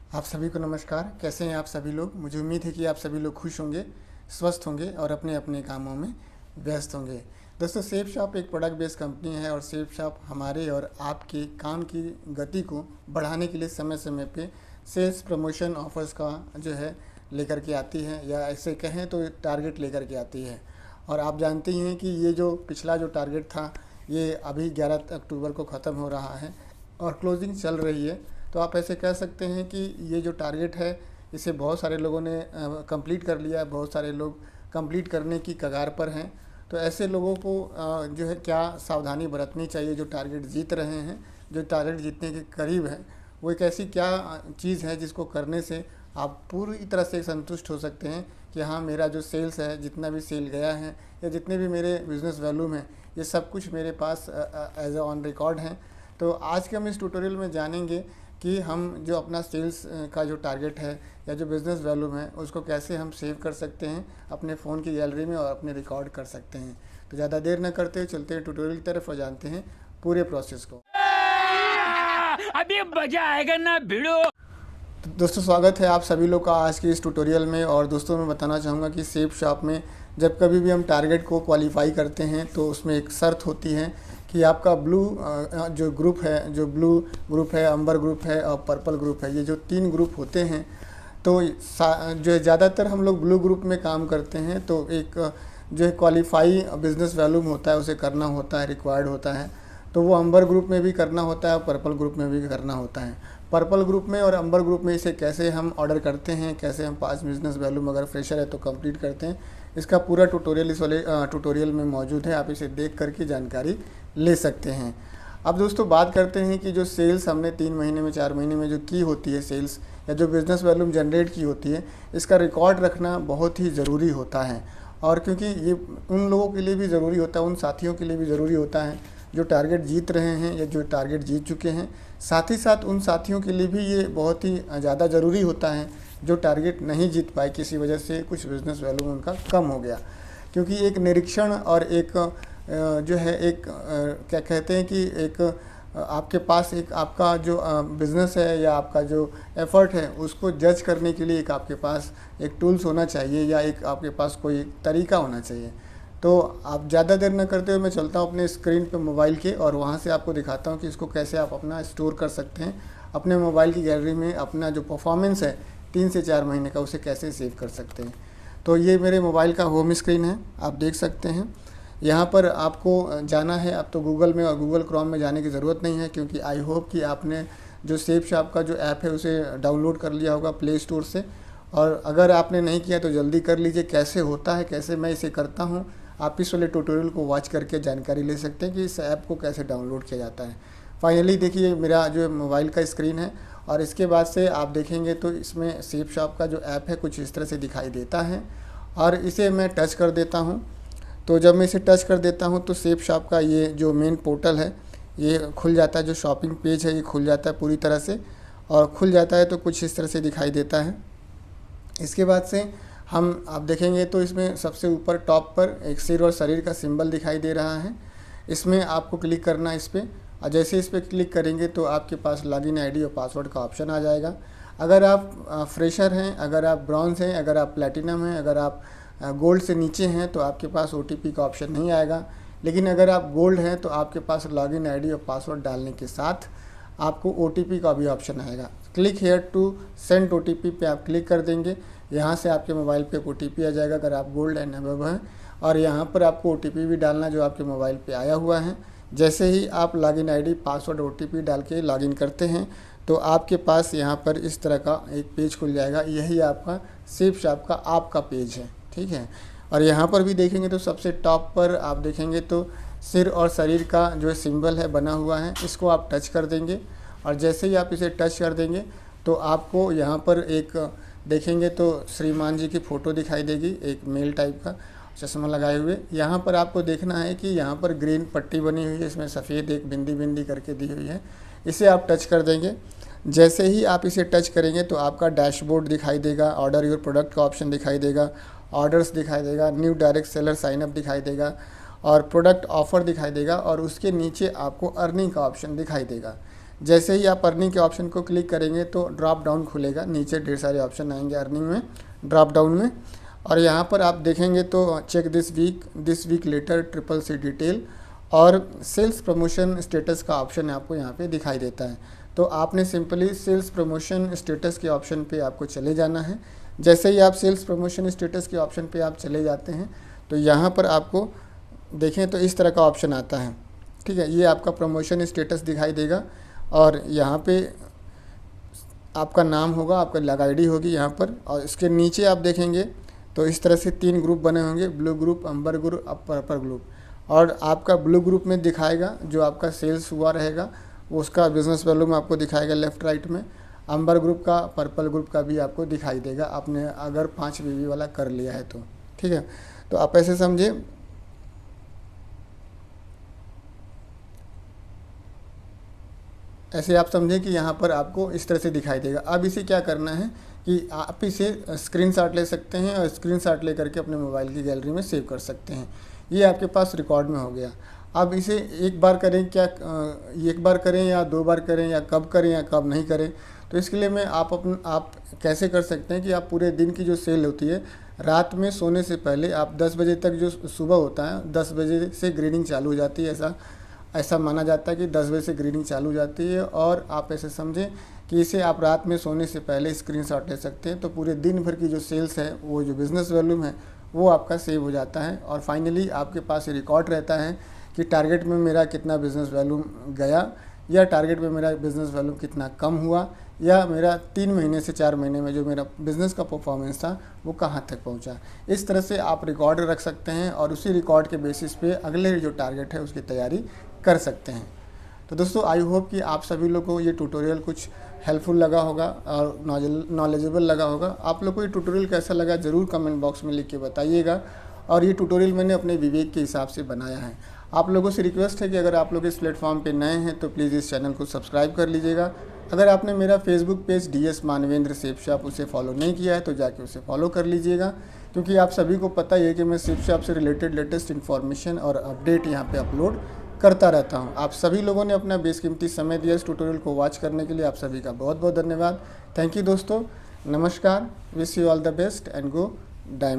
आप सभी को नमस्कार। कैसे हैं आप सभी लोग? मुझे उम्मीद है कि आप सभी लोग खुश होंगे, स्वस्थ होंगे और अपने अपने कामों में व्यस्त होंगे। दोस्तों, सेफ शॉप एक प्रोडक्ट बेस्ड कंपनी है और सेफ शॉप हमारे और आपके काम की गति को बढ़ाने के लिए समय समय पे सेल्स प्रमोशन ऑफर्स का जो है लेकर के आती है, या ऐसे कहें तो टारगेट लेकर के आती है। और आप जानते ही हैं कि ये जो पिछला जो टारगेट था, ये अभी 11 अक्टूबर को ख़त्म हो रहा है और क्लोजिंग चल रही है। तो आप ऐसे कह सकते हैं कि ये जो टारगेट है, इसे बहुत सारे लोगों ने कंप्लीट कर लिया है, बहुत सारे लोग कंप्लीट करने की कगार पर हैं। तो ऐसे लोगों को जो है क्या सावधानी बरतनी चाहिए जो टारगेट जीत रहे हैं, जो टारगेट जीतने के करीब है। वो एक ऐसी क्या चीज़ है जिसको करने से आप पूरी तरह से संतुष्ट हो सकते हैं कि हाँ, मेरा जो सेल्स है, जितना भी सेल गया है या जितने भी मेरे बिज़नेस वॉल्यूम है, ये सब कुछ मेरे पास एज ए ऑन रिकॉर्ड हैं। तो आज के हम इस ट्यूटोरियल में जानेंगे कि हम जो अपना सेल्स का जो टारगेट है या जो बिज़नेस वॉल्यूम है, उसको कैसे हम सेव कर सकते हैं अपने फ़ोन की गैलरी में और अपने रिकॉर्ड कर सकते हैं। तो ज़्यादा देर न करते हुए चलते हैं ट्यूटोरियल की तरफ और जानते हैं पूरे प्रोसेस को। अभी मजा आएगा ना भिड़ो। तो दोस्तों, स्वागत है आप सभी लोग का आज के इस ट्यूटोरियल में। और दोस्तों, मैं बताना चाहूँगा कि सेफ शॉप में जब कभी भी हम टारगेट को क्वालिफाई करते हैं तो उसमें एक शर्त होती है कि आपका ब्लू जो ग्रुप है, जो ब्लू ग्रुप है, अंबर ग्रुप है और पर्पल ग्रुप है, ये जो 3 ग्रुप होते हैं, तो जो ज़्यादातर हम लोग ब्लू ग्रुप में काम करते हैं। तो एक जो है क्वालिफाई बिजनेस वॉल्यूम होता है, उसे करना होता है, रिक्वायर्ड होता है। तो वो अंबर ग्रुप में भी करना होता है और पर्पल ग्रुप में भी करना होता है। पर्पल ग्रुप में और अंबर ग्रुप में इसे कैसे हम ऑर्डर करते हैं, कैसे हम 5 बिजनेस वैल्यूम अगर फ्रेशर है तो कंप्लीट करते हैं, इसका पूरा ट्यूटोरियल इस वाले ट्यूटोरियल में मौजूद है। आप इसे देख करके जानकारी ले सकते हैं। अब दोस्तों, बात करते हैं कि जो सेल्स हमने 3 महीने में, 4 महीने में जो की होती है सेल्स, या जो बिज़नेस वॉल्यूम जनरेट की होती है, इसका रिकॉर्ड रखना बहुत ही ज़रूरी होता है। और क्योंकि ये उन लोगों के लिए भी ज़रूरी होता है, उन साथियों के लिए भी ज़रूरी होता है जो टारगेट जीत रहे हैं या जो टारगेट जीत चुके हैं। साथ ही साथ उन साथियों के लिए भी ये बहुत ही ज़्यादा ज़रूरी होता है जो टारगेट नहीं जीत पाए, किसी वजह से कुछ बिज़नेस वैल्यूम उनका कम हो गया। क्योंकि एक निरीक्षण और एक जो है एक क्या कहते हैं कि एक आपके पास एक आपका जो बिज़नेस है या आपका जो एफ़र्ट है, उसको जज करने के लिए एक आपके पास एक टूल्स होना चाहिए या एक आपके पास कोई तरीका होना चाहिए। तो आप ज़्यादा देर न करते हुए मैं चलता हूँ अपने स्क्रीन पे मोबाइल के, और वहाँ से आपको दिखाता हूँ कि इसको कैसे आप अपना स्टोर कर सकते हैं अपने मोबाइल की गैलरी में। अपना जो परफॉर्मेंस है 3 से 4 महीने का, उसे कैसे सेव कर सकते हैं। तो ये मेरे मोबाइल का होम स्क्रीन है, आप देख सकते हैं। यहाँ पर आपको जाना है, अब तो गूगल में और गूगल क्रोम में जाने की ज़रूरत नहीं है, क्योंकि आई होप कि आपने जो सेफ शॉप का जो ऐप है उसे डाउनलोड कर लिया होगा प्ले स्टोर से। और अगर आपने नहीं किया तो जल्दी कर लीजिए। कैसे होता है, कैसे मैं इसे करता हूँ, आप इस वाले ट्यूटोरियल को वॉच करके जानकारी ले सकते हैं कि इस ऐप को कैसे डाउनलोड किया जाता है। फाइनली देखिए मेरा जो मोबाइल का स्क्रीन है, और इसके बाद से आप देखेंगे तो इसमें सेफ शॉप का जो ऐप है कुछ इस तरह से दिखाई देता है। और इसे मैं टच कर देता हूँ। तो जब मैं इसे टच कर देता हूँ तो सेफ शॉप का ये जो मेन पोर्टल है ये खुल जाता है, जो शॉपिंग पेज है ये खुल जाता है पूरी तरह से। और खुल जाता है तो कुछ इस तरह से दिखाई देता है। इसके बाद से आप देखेंगे तो इसमें सबसे ऊपर टॉप पर एक सिर और शरीर का सिंबल दिखाई दे रहा है। इसमें आपको क्लिक करना है इस पर, और जैसे इस पर क्लिक करेंगे तो आपके पास लॉगिन आईडी और पासवर्ड का ऑप्शन आ जाएगा। अगर आप फ्रेशर हैं, अगर आप ब्रॉन्ज़ हैं, अगर आप प्लेटिनम हैं, अगर आप गोल्ड से नीचे हैं तो आपके पास OTP का ऑप्शन नहीं आएगा। लेकिन अगर आप गोल्ड हैं तो आपके पास लॉगिन आईडी और पासवर्ड डालने के साथ आपको OTP का भी ऑप्शन आएगा। Click here to send OTP पे आप क्लिक कर देंगे। यहाँ से आपके मोबाइल पे OTP आ जाएगा अगर आप गोल्ड एंड अबव हैं, और यहाँ पर आपको OTP भी डालना जो आपके मोबाइल पे आया हुआ है। जैसे ही आप लॉगिन आईडी, पासवर्ड, OTP डाल के लॉगिन करते हैं तो आपके पास यहाँ पर इस तरह का एक पेज खुल जाएगा। यही आपका सेफ शॉप का आपका पेज है, ठीक है। और यहाँ पर भी देखेंगे तो सबसे टॉप पर आप देखेंगे तो सिर और शरीर का जो सिंबल है बना हुआ है, इसको आप टच कर देंगे। और जैसे ही आप इसे टच कर देंगे तो आपको यहाँ पर एक देखेंगे तो श्रीमान जी की फ़ोटो दिखाई देगी, एक मेल टाइप का चश्मा लगाए हुए। यहाँ पर आपको देखना है कि यहाँ पर ग्रीन पट्टी बनी हुई है, इसमें सफ़ेद एक बिंदी बिंदी करके दी हुई है, इसे आप टच कर देंगे। जैसे ही आप इसे टच करेंगे तो आपका डैशबोर्ड दिखाई देगा, ऑर्डर योर प्रोडक्ट का ऑप्शन दिखाई देगा, ऑर्डर्स दिखाई देगा, न्यू डायरेक्ट सेलर साइनअप दिखाई देगा और प्रोडक्ट ऑफ़र दिखाई देगा, और उसके नीचे आपको अर्निंग का ऑप्शन दिखाई देगा। जैसे ही आप अर्निंग के ऑप्शन को क्लिक करेंगे तो ड्रॉप डाउन खुलेगा, नीचे ढेर सारे ऑप्शन आएंगे अर्निंग में, ड्रॉप डाउन में, और यहाँ पर आप देखेंगे तो check this week letter CCC detail और सेल्स प्रमोशन स्टेटस का ऑप्शन आपको यहाँ पे दिखाई देता है। तो आपने सिंपली सेल्स प्रमोशन स्टेटस के ऑप्शन पे आपको चले जाना है। जैसे ही आप सेल्स प्रमोशन स्टेटस के ऑप्शन पे आप चले जाते हैं तो यहाँ पर आपको देखें तो इस तरह का ऑप्शन आता है, ठीक है। ये आपका प्रमोशन स्टेटस दिखाई देगा और यहाँ पे आपका नाम होगा, आपका लॉग आईडी होगी यहाँ पर, और इसके नीचे आप देखेंगे तो इस तरह से 3 ग्रुप बने होंगे, ब्लू ग्रुप, अम्बर ग्रुप, पर्पल ग्रुप। और आपका ब्लू ग्रुप में दिखाएगा जो आपका सेल्स हुआ रहेगा उसका बिज़नेस वॉल्यूम आपको दिखाएगा लेफ़्ट राइट में। अम्बर ग्रुप का, पर्पल ग्रुप का भी आपको दिखाई देगा, आपने अगर 5 BB वाला कर लिया है तो, ठीक है। तो आप ऐसे समझे, ऐसे आप समझे कि यहाँ पर आपको इस तरह से दिखाई देगा। अब इसे क्या करना है कि आप इसे स्क्रीनशॉट ले सकते हैं और स्क्रीनशॉट ले करके अपने मोबाइल की गैलरी में सेव कर सकते हैं। ये आपके पास रिकॉर्ड में हो गया। अब इसे एक बार करें क्या, एक बार करें या 2 बार करें या कब करें या कब नहीं करें, तो इसके लिए मैं आप कैसे कर सकते हैं कि आप पूरे दिन की जो सेल होती है, रात में सोने से पहले आप 10 बजे तक जो सुबह होता है 10 बजे से ग्रीडिंग चालू हो जाती है, ऐसा माना जाता है कि 10 बजे से ग्रीडिंग चालू हो जाती है। और आप ऐसे समझें कि इसे आप रात में सोने से पहले स्क्रीनशॉट ले सकते हैं, तो पूरे दिन भर की जो सेल्स है, वो जो बिज़नेस वॉल्यूम है वो आपका सेव हो जाता है। और फाइनली आपके पास ये रिकॉर्ड रहता है कि टारगेट में मेरा कितना बिज़नेस वॉल्यूम गया, या टारगेट में मेरा बिज़नेस वॉल्यूम कितना कम हुआ, या मेरा 3 महीने से 4 महीने में जो मेरा बिज़नेस का परफॉर्मेंस था वो कहाँ तक पहुँचा। इस तरह से आप रिकॉर्ड रख सकते हैं और उसी रिकॉर्ड के बेसिस पे अगले जो टारगेट है उसकी तैयारी कर सकते हैं। तो दोस्तों, आई होप कि आप सभी लोगों को ये ट्यूटोरियल कुछ हेल्पफुल लगा होगा और नॉलेजेबल लगा होगा। आप लोग को ये ट्यूटोरियल कैसा लगा ज़रूर कमेंट बॉक्स में लिख के बताइएगा। और ये ट्यूटोरियल मैंने अपने विवेक के हिसाब से बनाया है। आप लोगों से रिक्वेस्ट है कि अगर आप लोग इस प्लेटफॉर्म पे नए हैं तो प्लीज़ इस चैनल को सब्सक्राइब कर लीजिएगा। अगर आपने मेरा Facebook page DS Manvendra safe shop उसे फॉलो नहीं किया है तो जाके उसे फॉलो कर लीजिएगा, क्योंकि आप सभी को पता ही है कि मैं सेफ शॉप से रिलेटेड लेटेस्ट इन्फॉर्मेशन और अपडेट यहाँ पे अपलोड करता रहता हूँ। आप सभी लोगों ने अपना बेशकीमती समय दिया इस ट्यूटोरियल को वॉच करने के लिए, आप सभी का बहुत बहुत धन्यवाद। थैंक यू दोस्तों, नमस्कार, wish you all the best and go diamond.